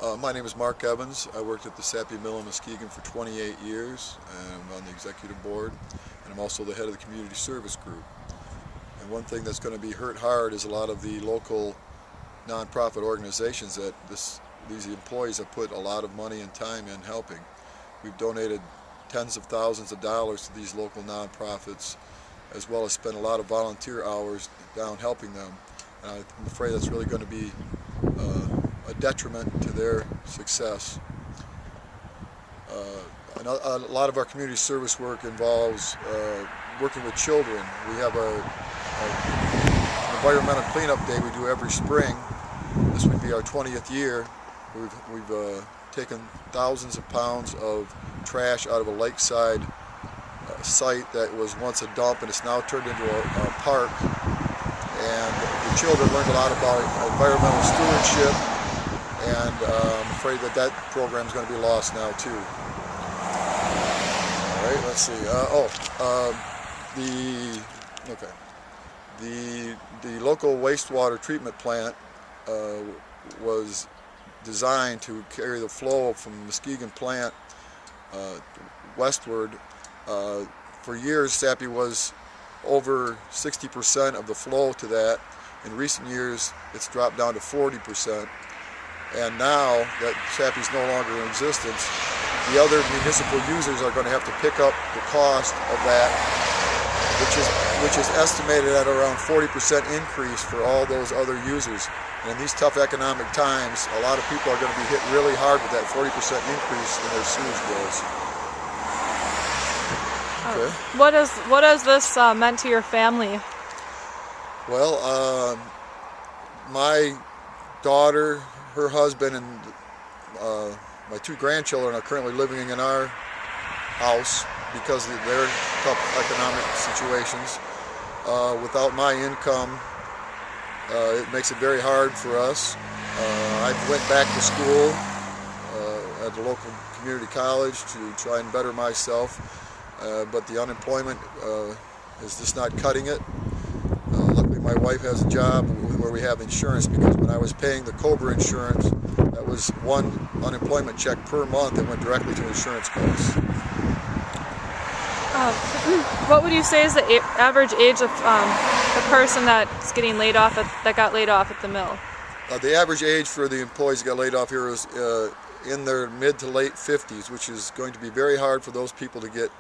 My name is Mark Evans. I worked at the Sappi Mill in Muskegon for 28 years, and I'm on the executive board, and I'm also the head of the community service group. And one thing that's going to be hurt hard is a lot of the local nonprofit organizations that these employees have put a lot of money and time in helping. We've donated tens of thousands of dollars to these local nonprofits, as well as spent a lot of volunteer hours down helping them. And I'm afraid that's really going to be a detriment to their success. A lot of our community service work involves working with children. We have an environmental cleanup day we do every spring. This would be our 20th year. We've taken thousands of pounds of trash out of a lakeside site that was once a dump, and it's now turned into a park. And the children learned a lot about environmental stewardship, and I'm afraid that program is going to be lost now too. All right, let's see. The local wastewater treatment plant was designed to carry the flow from the Muskegon plant westward. For years, Sappi was over 60% of the flow to that. In recent years, it's dropped down to 40%. And now that Sappi's no longer in existence, the other municipal users are going to have to pick up the cost of that, which is estimated at around 40% increase for all those other users. And in these tough economic times, a lot of people are going to be hit really hard with that 40% increase in their sewage bills. Okay. What has this meant to your family? Well, my daughter, her husband, and my two grandchildren are currently living in our house because of their tough economic situations. Without my income, it makes it very hard for us. I went back to school at the local community college to try and better myself, but the unemployment is just not cutting it. Luckily, my wife has a job where we have insurance, because when I was paying the COBRA insurance, that was one unemployment check per month that went directly to insurance costs. What would you say is the average age of the person that's getting laid off that got laid off at the mill? The average age for the employees that got laid off here is in their mid to late 50s, which is going to be very hard for those people to get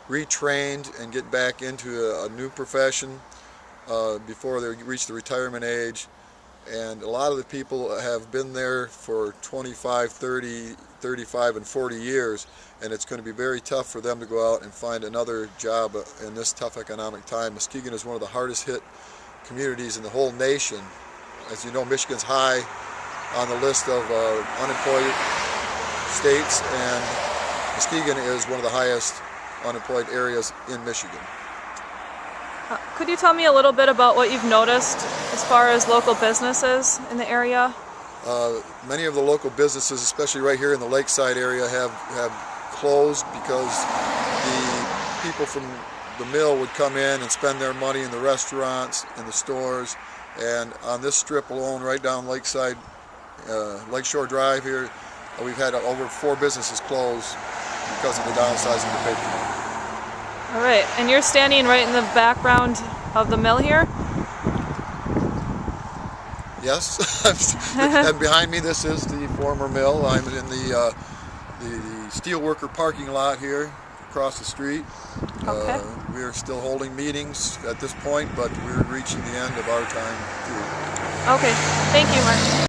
retrained and get back into a new profession before they reach the retirement age. And a lot of the people have been there for 25, 30, 35, and 40 years, and it's going to be very tough for them to go out and find another job in this tough economic time. Muskegon is one of the hardest hit communities in the whole nation. As you know, Michigan's high on the list of unemployed states, and Muskegon is one of the highest unemployed areas in Michigan. Could you tell me a little bit about what you've noticed as far as local businesses in the area? Many of the local businesses, especially right here in the lakeside area, have closed because the people from the mill would come in and spend their money in the restaurants, in the stores, and on this strip alone, right down Lakeside, Lakeshore Drive here, we've had over 4 businesses close because of the downsizing of the paper mill. All right, and you're standing right in the background of the mill here? Yes, and behind me this is the former mill. I'm in the steelworker parking lot here across the street. Okay. We're still holding meetings at this point, but we're reaching the end of our time too. Okay, thank you, Mark.